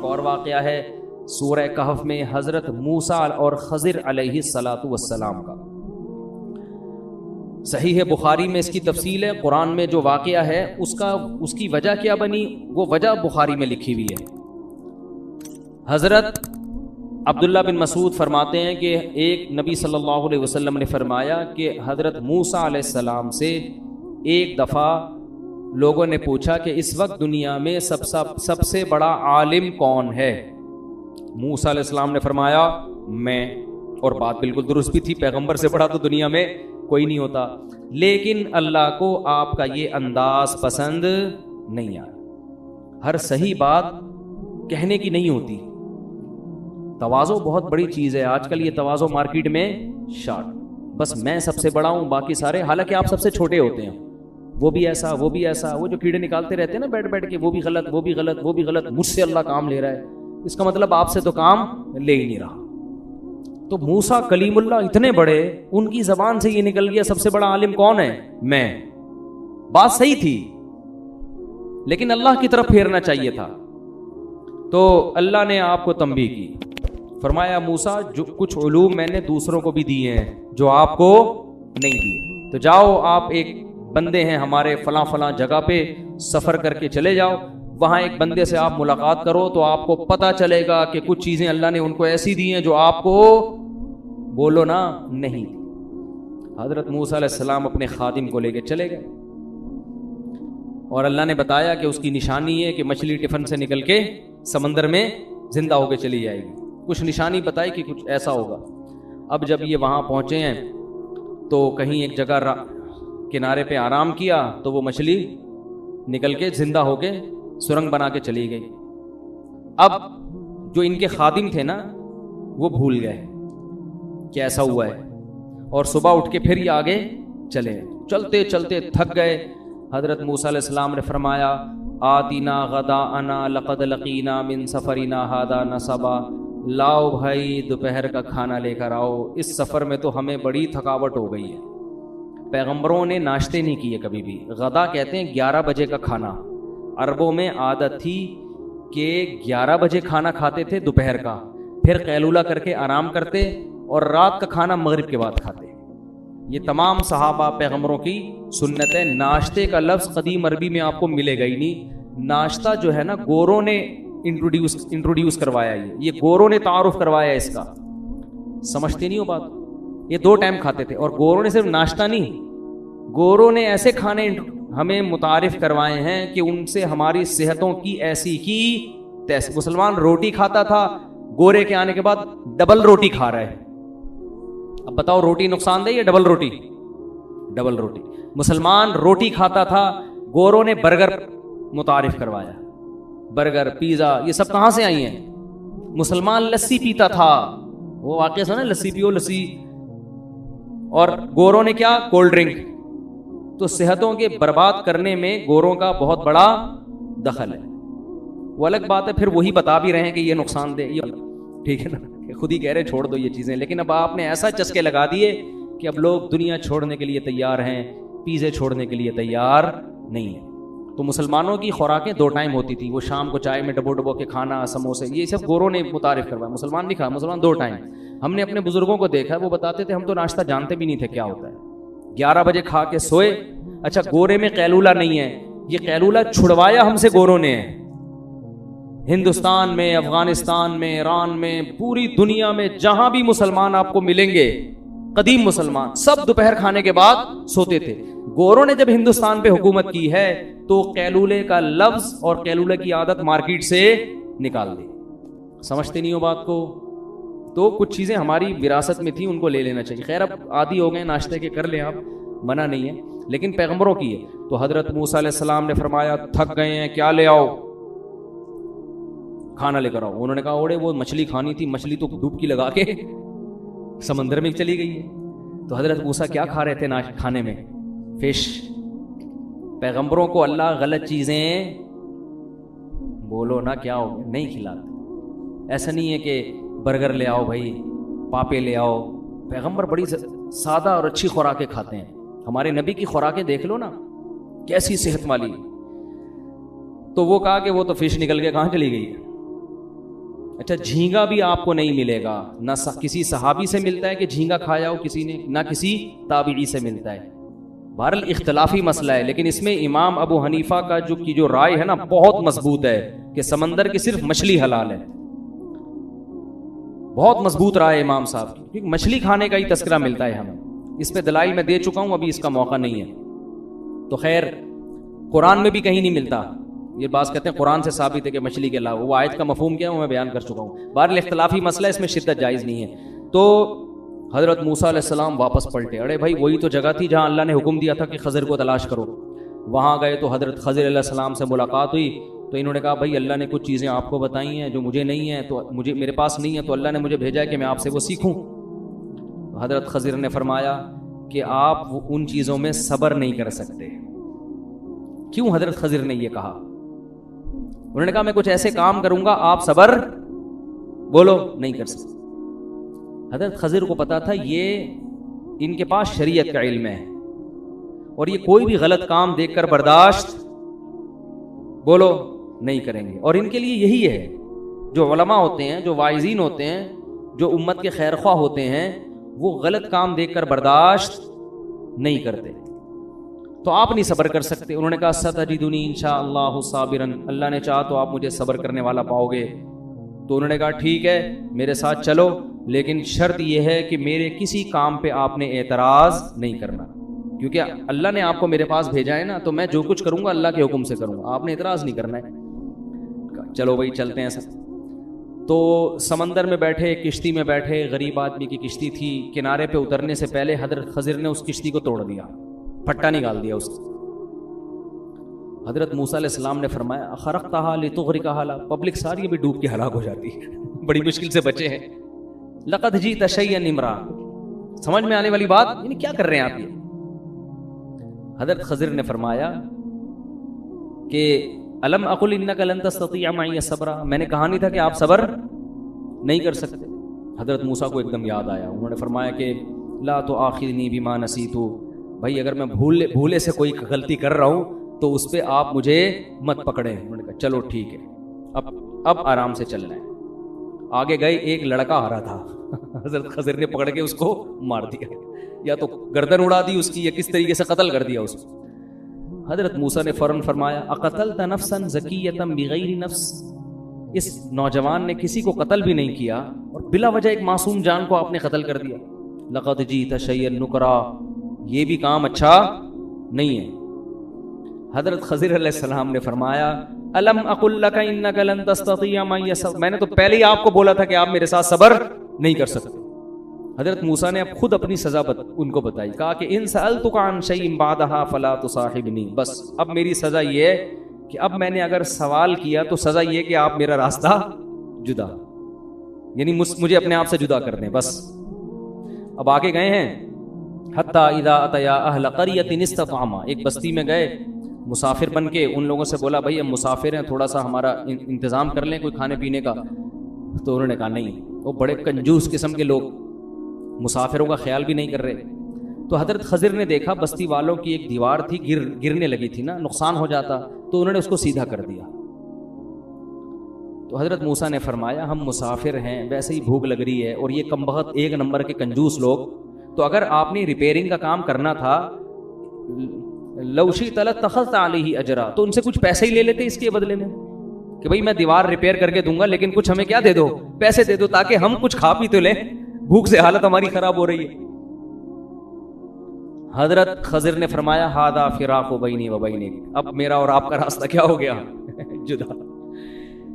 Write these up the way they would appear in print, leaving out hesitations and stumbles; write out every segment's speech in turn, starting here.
اور واقعہ ہے سورہ کہف میں حضرت موسیٰ اور خضر علیہ الصلاۃ والسلام کا. صحیح بخاری میں اس کی تفصیل ہے. قرآن میں جو واقعہ ہے اس کی وجہ کیا بنی وہ وجہ بخاری میں لکھی ہوئی ہے. حضرت عبداللہ بن مسعود فرماتے ہیں کہ ایک نبی صلی اللہ علیہ وسلم نے فرمایا کہ حضرت موسیٰ علیہ السلام سے ایک دفعہ لوگوں نے پوچھا کہ اس وقت دنیا میں سب سے بڑا عالم کون ہے؟ موسیٰ علیہ السلام نے فرمایا میں. اور بات بالکل درست بھی تھی, پیغمبر سے بڑا تو دنیا میں کوئی نہیں ہوتا. لیکن اللہ کو آپ کا یہ انداز پسند نہیں آیا. ہر صحیح بات کہنے کی نہیں ہوتی. تواضع بہت بڑی چیز ہے. آج کل یہ تواضع مارکیٹ میں شارٹ, بس میں سب سے بڑا ہوں باقی سارے, حالانکہ آپ سب سے چھوٹے ہوتے ہیں. وہ بھی ایسا وہ بھی ایسا, وہ جو کیڑے نکالتے رہتے ہیں نا بیٹھ کے, وہ بھی غلط وہ بھی غلط وہ بھی غلط, مجھ سے اللہ کام لے رہا ہے, اس کا مطلب آپ سے تو کام لے ہی نہیں رہا. تو موسیٰ کلیم اللہ اتنے بڑے, ان کی زبان سے یہ نکل گیا سب سے بڑا عالم کون ہے؟ میں. بات صحیح تھی لیکن اللہ کی طرف پھیرنا چاہیے تھا. تو اللہ نے آپ کو تنبیہ کی, فرمایا موسیٰ جو کچھ علوم میں نے دوسروں کو بھی دیے ہیں جو آپ کو نہیں دیے, تو جاؤ آپ ایک بندے ہیں ہمارے فلاں فلاں جگہ پہ, سفر کر کے چلے جاؤ, وہاں ایک بندے سے آپ ملاقات کرو تو آپ کو پتہ چلے گا کہ کچھ چیزیں اللہ نے ان کو ایسی دی ہیں جو آپ کو بولو نا نہیں. حضرت موسیٰ علیہ السلام اپنے خادم کو لے کے چلے گئے اور اللہ نے بتایا کہ اس کی نشانی ہے کہ مچھلی ٹفن سے نکل کے سمندر میں زندہ ہو کے چلی جائے گی. کچھ نشانی بتائی کہ کچھ ایسا ہوگا. اب جب یہ وہاں پہنچے ہیں تو کہیں ایک جگہ کنارے پہ آرام کیا تو وہ مچھلی نکل کے زندہ ہو کے سرنگ بنا کے چلی گئی. اب جو ان کے خادم تھے نا وہ بھول گئے کہ ایسا ہوا ہے, اور صبح اٹھ کے پھر یہ آگے چلتے چلتے تھک گئے. حضرت موسیٰ علیہ السلام نے فرمایا آتینا غداءنا لقد لقینا من سفرنا ھذا نصبا, لاؤ بھائی دوپہر کا کھانا لے کر آؤ, اس سفر میں تو ہمیں بڑی تھکاوٹ ہو گئی ہے. پیغمبروں نے ناشتے نہیں کیے کبھی بھی. غدا کہتے ہیں 11 بجے کا کھانا. عربوں میں عادت تھی کہ 11 بجے کھانا کھاتے تھے دوپہر کا, پھر قیلولہ کر کے آرام کرتے اور رات کا کھانا مغرب کے بعد کھاتے. یہ تمام صحابہ پیغمبروں کی سنت ہے. ناشتے کا لفظ قدیم عربی میں آپ کو ملے گا ہی نہیں. ناشتہ جو ہے نا گوروں نے انٹروڈیوس کروایا, یہ گوروں نے تعارف کروایا اس کا. سمجھتے نہیں ہو بات. یہ 2 ٹائم کھاتے تھے, اور گوروں نے صرف ناشتہ نہیں, گوروں نے ایسے کھانے ہمیں متعارف کروائے ہیں کہ ان سے ہماری صحتوں کی ایسی کی تیسی. مسلمان روٹی کھاتا تھا, گورے کے آنے کے بعد ڈبل روٹی کھا رہا ہے. اب بتاؤ روٹی نقصان دہ یا ڈبل روٹی؟ ڈبل روٹی. مسلمان روٹی کھاتا تھا, گوروں نے برگر متعارف کروایا. برگر پیزا یہ سب کہاں سے آئی ہیں؟ مسلمان لسی پیتا تھا, وہ واقعہ سنا لسی پیو لسی, اور گوروں نے کیا کولڈ ڈرنک. تو صحتوں کے برباد کرنے میں گوروں کا بہت بڑا دخل ہے. وہ الگ بات ہے پھر وہی بتا بھی رہے ہیں کہ یہ نقصان دہ, یہ ٹھیک ہے نا, خود ہی کہہ رہے چھوڑ دو یہ چیزیں. لیکن اب آپ نے ایسا چسکے لگا دیے کہ اب لوگ دنیا چھوڑنے کے لیے تیار ہیں, پیزے چھوڑنے کے لیے تیار نہیں ہیں. تو مسلمانوں کی خوراکیں 2 ٹائم ہوتی تھی. وہ شام کو چائے میں ڈبو کے کھانا, سموسے, یہ سب گوروں نے متعارف کروایا. مسلمان نہیں کھا, مسلمان 2 ٹائم. ہم نے اپنے بزرگوں کو دیکھا, وہ بتاتے تھے ہم تو ناشتہ جانتے بھی نہیں تھے کیا ہوتا ہے. 11 بجے کھا کے سوئے. اچھا گورے میں قیلولہ نہیں ہے, یہ قیلولہ چھڑوایا ہم سے گوروں نے. ہندوستان میں, افغانستان میں, ایران میں, پوری دنیا میں جہاں بھی مسلمان آپ کو ملیں گے, قدیم مسلمان سب دوپہر کھانے کے بعد سوتے تھے. گوروں نے جب ہندوستان پہ حکومت کی ہے تو قیلولے کا لفظ اور قیلولے کی عادت مارکیٹ سے نکال دی. سمجھتے نہیں ہو بات کو. تو کچھ چیزیں ہماری وراثت میں تھی, ان کو لے لینا چاہیے. خیر اب عادی ہو گئے ناشتے کے, کر لیں آپ, منع نہیں ہے, لیکن پیغمبروں کی ہے. تو حضرت موسیٰ علیہ السلام نے فرمایا تھک گئے ہیں, کیا لے آؤ؟ کھانا لے کر آؤ. انہوں نے کہا اوڑے وہ مچھلی کھانی تھی, مچھلی تو ڈبکی لگا کے سمندر میں چلی گئی ہے. تو حضرت موسیٰ کیا کھا رہے تھے کھانے میں؟ فش. پیغمبروں کو اللہ غلط چیزیں بولو نا کیا ہو نہیں کھلاتے. ایسا نہیں ہے کہ برگر لے آؤ بھائی, پاپے لے آؤ. پیغمبر بڑی سادہ اور اچھی خوراکیں کھاتے ہیں. ہمارے نبی کی خوراکیں دیکھ لو نا کیسی صحت والی. تو وہ کہا کہ وہ تو فش نکل کے کہاں چلی گئی ہے. اچھا جھینگا بھی آپ کو نہیں ملے گا، نہ کسی صحابی سے ملتا ہے کہ جھینگا کھایا ہو کسی نے، نہ کسی تابعی سے ملتا ہے. بہرحال اختلافی مسئلہ ہے، لیکن اس میں امام ابو حنیفہ کا جو رائے ہے نا بہت مضبوط ہے کہ سمندر کی صرف مچھلی حلال ہے. بہت مضبوط رائے امام صاحب کی، کیونکہ مچھلی کھانے کا ہی تذکرہ ملتا ہے ہمیں. اس پہ دلائل میں دے چکا ہوں، ابھی اس کا موقع نہیں ہے. تو خیر قرآن میں بھی کہیں نہیں ملتا یہ بات، کہتے ہیں قرآن سے ثابت ہے کہ مچھلی کے علاوہ، وہ آیت کا مفہوم کیا ہے وہ میں بیان کر چکا ہوں. بہرحال اختلافی مسئلہ، اس میں شدت جائز نہیں ہے. تو حضرت موسیٰ علیہ السلام واپس پلٹے. ارے بھائی وہی تو جگہ تھی جہاں اللہ نے حکم دیا تھا کہ خضر کو تلاش کرو. وہاں گئے تو حضرت خضر علیہ السلام سے ملاقات ہوئی، تو انہوں نے کہا بھائی اللہ نے کچھ چیزیں آپ کو بتائی ہیں جو مجھے نہیں ہیں، تو میرے پاس نہیں ہے، تو اللہ نے مجھے بھیجا ہے کہ میں آپ سے وہ سیکھوں. حضرت خضر نے فرمایا کہ آپ ان چیزوں میں صبر نہیں کر سکتے. کیوں حضرت خضر نے یہ کہا؟ انہوں نے کہا میں کچھ ایسے کام کروں گا آپ صبر بولو نہیں کر سکتے. حضرت خضر کو پتا تھا یہ ان کے پاس شریعت کا علم ہے اور یہ کوئی بھی غلط کام دیکھ کر برداشت بولو نہیں کریں گے. اور ان کے لیے یہی ہے، جو علماء ہوتے ہیں، جو واعظین ہوتے ہیں، جو امت کے خیر خواہ ہوتے ہیں، وہ غلط کام دیکھ کر برداشت نہیں کرتے. تو آپ نہیں صبر کر سکتے. انہوں نے کہا ستجدنی انشاءاللہ صابرا، اللہ نے چاہا تو آپ مجھے صبر کرنے والا پاؤ گے. تو انہوں نے کہا ٹھیک ہے میرے ساتھ چلو، لیکن شرط یہ ہے کہ میرے کسی کام پہ آپ نے اعتراض نہیں کرنا، کیونکہ اللہ نے آپ کو میرے پاس بھیجا ہے نا، تو میں جو کچھ کروں گا اللہ کے حکم سے کروں گا، آپ نے اعتراض نہیں کرنا ہے. چلو بھائی چلتے ہیں سب. تو سمندر میں بیٹھے، کشتی میں بیٹھے، غریب آدمی کی کشتی تھی. کنارے پہ اترنے سے پہلے حضرت خضر نے اس کشتی کو توڑ دیا، پھٹا نکال دیا اس کو. حضرت موسیٰ علیہ السلام نے فرمایا خرقتھا لتغرقھا، پبلک ساری ابھی ڈوب کے ہلاک ہو جاتی ہے، بڑی مشکل سے بچے ہیں. لقد جئت شیئا امرا، سمجھ میں آنے والی بات، یعنی کیا کر رہے ہیں آپ یہ؟ حضرت خضر نے فرمایا کہ الم اقل انک لن تستطیع معی صبرا، میں نے کہا نہیں تھا کہ آپ صبر نہیں کر سکتے. حضرت موسیٰ کو ایک دم یاد آیا، انہوں نے فرمایا کہ لا تؤاخذنی بما نسیت، بھائی اگر میں بھولے سے کوئی غلطی کر رہا ہوں تو اس پہ آپ مجھے مت پکڑیں. انہوں نے کہا چلو ٹھیک ہے، اب آرام سے چلنا ہے. آگے گئے، ایک لڑکا آ رہا تھا، حضرت خضر نے پکڑ کے اس کو مار دیا، یا تو گردن اڑا دی اس کی یا کس طریقے سے قتل کر دیا اس کو. حضرت موسیٰ نے فوراً فرمایا اقتلت نفسا زکیۃ بغیر نفس، اس نوجوان نے کسی کو قتل بھی نہیں کیا اور بلا وجہ ایک معصوم جان کو آپ نے قتل کر دیا. لقد جئت شیئا نکرا، یہ بھی کام اچھا نہیں ہے. حضرت خضر علیہ السلام نے فرمایا الم اقل لک انک لن تستطیع معی صبرا، میں نے تو پہلے ہی آپ کو بولا تھا کہ آپ میرے ساتھ صبر نہیں کر سکتے. حضرت موسیٰ نے اب خود اپنی سزا ان کو بتائی، کہا کہ ان سألتک عن شیء بعدها فلا تصاحبنی، بس اب میری سزا یہ ہے کہ اب میں نے اگر سوال کیا تو سزا یہ کہ آپ میرا راستہ جدا، یعنی مجھے اپنے آپ سے جدا کر دیں بس. اب آگے گئے ہیں حتی اذا اتیا اہل قریۃ استطعما، ایک بستی میں گئے مسافر بن کے. ان لوگوں سے بولا بھائی ہم مسافر ہیں، تھوڑا سا ہمارا انتظام کر لیں کوئی کھانے پینے کا. تو انہوں نے کہا نہیں، وہ بڑے کنجوس قسم کے لوگ، مسافروں کا خیال بھی نہیں کر رہے. تو حضرت خضر نے دیکھا بستی والوں کی ایک دیوار تھی، گرنے لگی تھی نا، نقصان ہو جاتا، تو انہوں نے اس کو سیدھا کر دیا. تو حضرت موسیٰ نے فرمایا ہم مسافر ہیں، ویسے ہی بھوک لگ رہی ہے، اور یہ کمبخت ایک نمبر کے کنجوس لوگ، تو اگر آپ نے ریپیئرنگ کا کام کرنا تھا لو شئت لاتخذت علیہ اجرا، تو ان سے کچھ پیسے ہی لے لیتے اس کے بدلے میں کہ بھائی میں دیوار ریپیئر کر کے دوں گا، لیکن کچھ ہمیں کیا دے دو، پیسے دے دو، تاکہ ہم کچھ کھا پی تو لیں، بھوک سے حالت ہماری خراب ہو رہی ہے. حضرت خضر نے فرمایا ھذا فراق بینی و بینک، اب میرا اور آپ کا راستہ کیا ہو گیا جدا.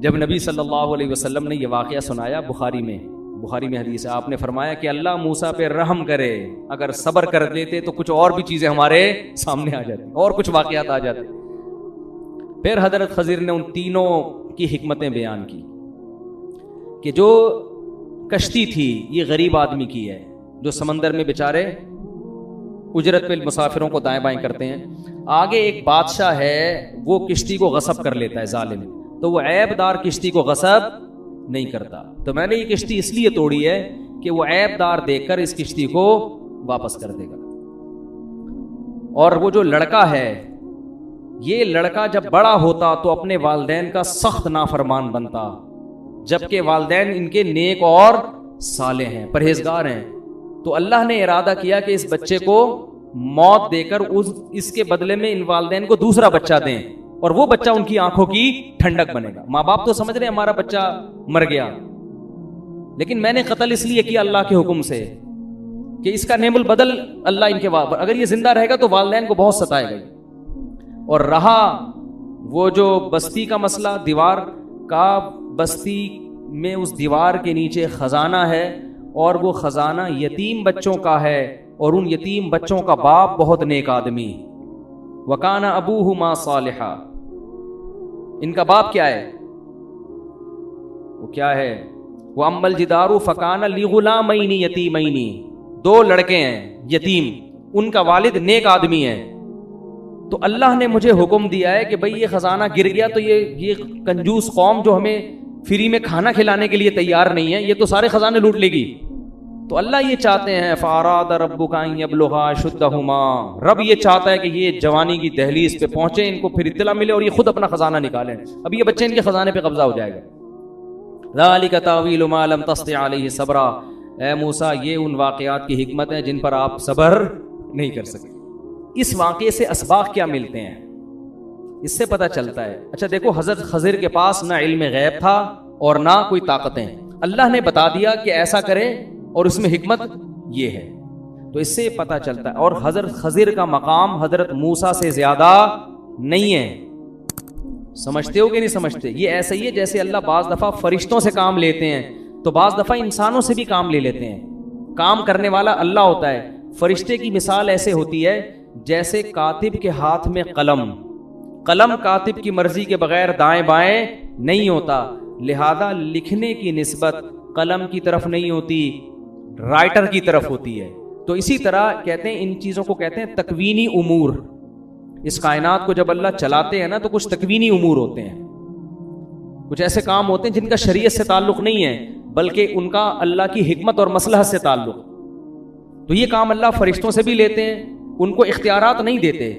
جب نبی صلی اللہ علیہ وسلم نے یہ واقعہ سنایا، بخاری میں حدیث ہے، آپ نے فرمایا کہ اللہ موسیٰ پہ رحم کرے، اگر صبر کر دیتے تو کچھ اور بھی چیزیں ہمارے سامنے آ جاتی اور کچھ واقعات آ جاتے. پھر حضرت خضر نے ان تینوں کی حکمتیں بیان کی کہ جو کشتی تھی یہ غریب آدمی کی ہے، جو سمندر میں بیچارے اجرت پہ مسافروں کو دائیں بائیں کرتے ہیں. آگے ایک بادشاہ ہے، وہ کشتی کو غصب کر لیتا ہے ظالم، تو وہ عیب دار کشتی کو غصب نہیں کرتا. تو میں نے یہ کشتی اس لیے توڑی ہے کہ وہ عیب دار دیکھ کر اس کشتی کو واپس کر دے گا. اور وہ جو لڑکا ہے، یہ لڑکا جب بڑا ہوتا تو اپنے والدین کا سخت نافرمان بنتا، جبکہ والدین ان کے نیک اور صالح ہیں، پرہیزگار ہیں. تو اللہ نے ارادہ کیا کہ اس بچے کو موت دے کر اس کے بدلے میں ان والدین کو دوسرا بچہ دیں، اور وہ بچہ ان کی آنکھوں کی ٹھنڈک بنے گا. ماں باپ تو سمجھ رہے ہیں ہمارا بچہ مر گیا، لیکن میں نے قتل اس لیے کیا اللہ کے حکم سے کہ اس کا نعم البدل اللہ ان کے اگر یہ زندہ رہے گا تو والدین کو بہت ستائے گا. اور رہا وہ جو بستی کا مسئلہ، دیوار کا، بستی میں اس دیوار کے نیچے خزانہ ہے، اور وہ خزانہ یتیم بچوں کا ہے، اور ان یتیم بچوں کا باپ بہت نیک آدمی. وَكَانَ أَبُوهُمَا صَالِحًا. ان کا باپ کیا ہے؟ وہ کیا ہے؟ وَأَمَّا الْجِدَارُ فَكَانَ لِغُلَامَيْنِ يَتِيمَيْنِ. 2 لڑکے ہیں یتیم، ان کا والد نیک آدمی ہے. تو اللہ نے مجھے حکم دیا ہے کہ بھئی یہ خزانہ گر گیا تو یہ کنجوس قوم جو ہمیں فری میں کھانا کھلانے کے لیے تیار نہیں ہے، یہ تو سارے خزانے لوٹ لے گی. تو اللہ یہ چاہتے ہیں فَأَرَادَ رَبُّكَ أَن يَبْلُغَا أَشُدَّهُمَا. رب یہ چاہتا ہے کہ یہ جوانی کی دہلیز پہ پہنچے، ان کو پھر اطلاع ملے اور یہ خود اپنا خزانہ نکالیں. اب یہ بچے ان کے خزانے پہ قبضہ ہو جائے گا. ذَلِكَ تَأْوِيلُ مَا لَمْ تَسْطِع عَلَيْهِ صَبْرًا. اے موسیٰ، یہ ان واقعات کی حکمت ہیں جن پر آپ صبر نہیں کر سکتے. اس واقعے سے اسباق کیا ملتے ہیں؟ اس سے پتہ چلتا ہے. اچھا دیکھو، حضرت خضر کے پاس نہ علم غیب تھا اور نہ کوئی طاقتیں. اللہ نے بتا دیا کہ ایسا کریں، اور اس میں حکمت یہ ہے. تو اس سے پتہ چلتا ہے. اور حضرت خضر کا مقام حضرت موسیٰ سے زیادہ نہیں ہے. سمجھتے ہو کہ نہیں سمجھتے؟ یہ ایسا ہی ہے جیسے اللہ بعض دفعہ فرشتوں سے کام لیتے ہیں تو بعض دفعہ انسانوں سے بھی کام لے لیتے ہیں. کام کرنے والا اللہ ہوتا ہے. فرشتے کی مثال ایسے ہوتی ہے جیسے کاتب کے ہاتھ میں قلم کاتب کی مرضی کے بغیر دائیں بائیں نہیں ہوتا، لہذا لکھنے کی نسبت قلم کی طرف نہیں ہوتی، رائٹر کی طرف ہوتی ہے. تو اسی طرح کہتے ہیں ان چیزوں کو کہتے ہیں تکوینی امور. اس کائنات کو جب اللہ چلاتے ہیں نا تو کچھ تکوینی امور ہوتے ہیں، کچھ ایسے کام ہوتے ہیں جن کا شریعت سے تعلق نہیں ہے بلکہ ان کا اللہ کی حکمت اور مصلحت سے تعلق. تو یہ کام اللہ فرشتوں سے بھی لیتے ہیں، ان کو اختیارات نہیں دیتے.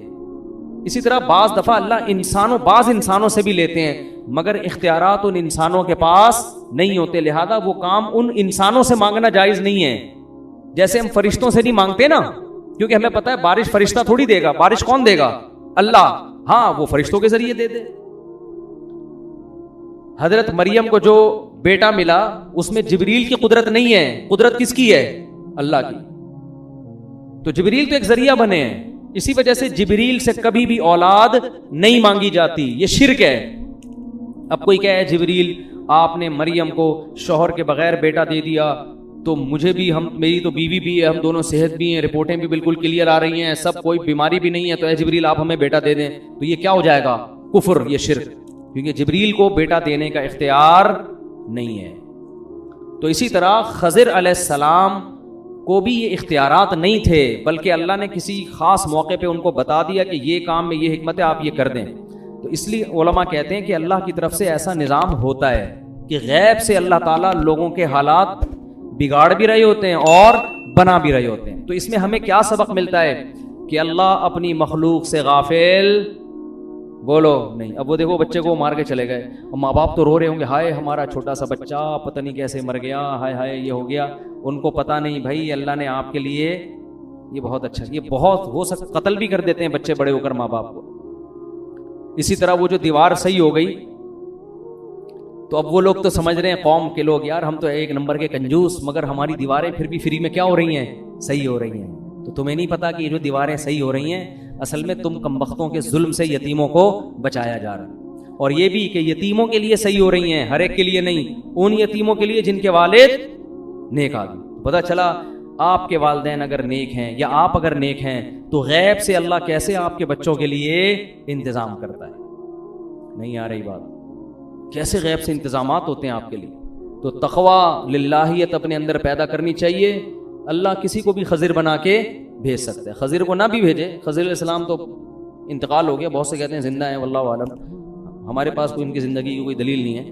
اسی طرح بعض دفعہ اللہ بعض انسانوں سے بھی لیتے ہیں مگر اختیارات ان انسانوں کے پاس نہیں ہوتے، لہذا وہ کام ان انسانوں سے مانگنا جائز نہیں ہے. جیسے ہم فرشتوں سے نہیں مانگتے نا، کیونکہ ہمیں پتہ ہے بارش فرشتہ تھوڑی دے گا، بارش کون دے گا؟ اللہ. ہاں، وہ فرشتوں کے ذریعے دے دے. حضرت مریم کو جو بیٹا ملا اس میں جبریل کی قدرت نہیں ہے، قدرت کس کی ہے؟ اللہ کی. تو جبریل تو ایک ذریعہ بنے ہیں، اسی وجہ سے جبریل سے کبھی بھی اولاد نہیں مانگی جاتی. یہ شرک ہے. اب کوئی کہے جبریل آپ نے مریم کو شوہر کے بغیر بیٹا دے دیا تو مجھے بھی، میری تو بیوی بھی ہے، ہم دونوں صحت بھی ہیں، رپورٹیں بھی بالکل کلیئر آ رہی ہیں، سب کوئی بیماری بھی نہیں ہے، تو اے جبریل آپ ہمیں بیٹا دے دیں. تو یہ کیا ہو جائے گا؟ کفر، یہ شرک، کیونکہ جبریل کو بیٹا دینے کا اختیار نہیں ہے. تو اسی طرح خضر علیہ السلام کو بھی یہ اختیارات نہیں تھے بلکہ اللہ نے کسی خاص موقع پہ ان کو بتا دیا کہ یہ کام میں یہ حکمت ہے، آپ یہ کر دیں. تو اس لیے علماء کہتے ہیں کہ اللہ کی طرف سے ایسا نظام ہوتا ہے کہ غیب سے اللہ تعالیٰ لوگوں کے حالات بگاڑ بھی رہے ہوتے ہیں اور بنا بھی رہے ہوتے ہیں. تو اس میں ہمیں کیا سبق ملتا ہے کہ اللہ اپنی مخلوق سے غافل بولو نہیں. اب وہ دیکھو بچے کو مار کے چلے گئے اور ماں باپ تو رو رہے ہوں گے، ہائے ہمارا چھوٹا سا بچہ پتہ نہیں کیسے مر گیا، ہائے ہائے یہ ہو گیا. ان کو پتہ نہیں بھائی اللہ نے آپ کے لیے یہ بہت اچھا، یہ بہت ہو سکتا قتل بھی کر دیتے ہیں بچے بڑے ہو کر ماں باپ کو. اسی طرح وہ جو دیوار صحیح ہو گئی تو اب وہ لوگ تو سمجھ رہے ہیں قوم کے لوگ، یار ہم تو ایک نمبر کے کنجوس، مگر ہماری دیواریں پھر بھی فری میں کیا ہو رہی ہیں؟ صحیح ہو رہی ہیں. تو تمہیں نہیں پتا کہ یہ جو دیواریں صحیح ہو رہی ہیں اصل میں تم کمبختوں کے ظلم سے یتیموں کو بچایا جا رہا ہے. اور یہ بھی کہ یتیموں کے لیے صحیح ہو رہی ہیں، ہر ایک کے لیے نہیں، ان یتیموں کے لیے جن کے والد نیک آدمی. پتہ چلا آپ کے والدین اگر نیک ہیں یا آپ اگر نیک ہیں تو غیب سے اللہ کیسے آپ کے بچوں کے لیے انتظام کرتا ہے. نہیں آ رہی بات؟ کیسے غیب سے انتظامات ہوتے ہیں آپ کے لیے. تو تقوی للہیت اپنے اندر پیدا کرنی چاہیے. اللہ کسی کو بھی خضر بنا کے بھیج سکتا ہے، خضر کو نہ بھی بھیجے. خضر علیہ السلام تو انتقال ہو گیا، بہت سے کہتے ہیں زندہ ہیں، واللہ عالم. ہمارے پاس کوئی ان کی زندگی کی کوئی دلیل نہیں ہے.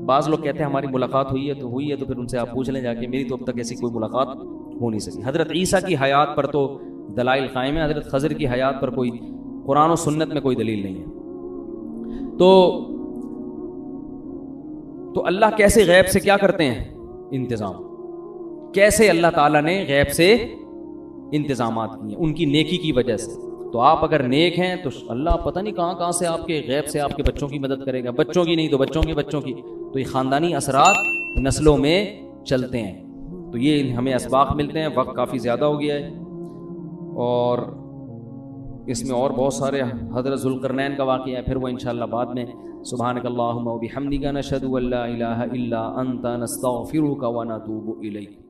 بعض لوگ کہتے ہیں ہماری ملاقات ہوئی ہے تو پھر ان سے آپ پوچھ لیں جا کے. میری تو اب تک ایسی کوئی ملاقات ہو نہیں سکی. حضرت عیسیٰ کی حیات پر تو دلائل قائم ہے، حضرت خضر کی حیات پر کوئی قرآن و سنت میں کوئی دلیل نہیں ہے. تو تو اللہ کیسے غیب سے کیا کرتے ہیں؟ انتظام. کیسے اللہ تعالیٰ نے غیب سے انتظامات کیے ان کی نیکی کی وجہ سے. تو آپ اگر نیک ہیں تو اللہ پتہ نہیں کہاں کہاں سے آپ کے غیب سے آپ کے بچوں کی مدد کرے گا. بچوں کی نہیں تو بچوں کے بچوں کی. تو یہ خاندانی اثرات نسلوں میں چلتے ہیں. تو یہ ہمیں اسباق ملتے ہیں. وقت کافی زیادہ ہو گیا ہے اور اس میں اور بہت سارے حضرت ذوالقرنین کا واقعہ ہے، پھر وہ انشاءاللہ بعد میں. سبحانک اللہم و بحمدک نشہد ان لا الہ الا انت نستغفرک و نتوب الیک.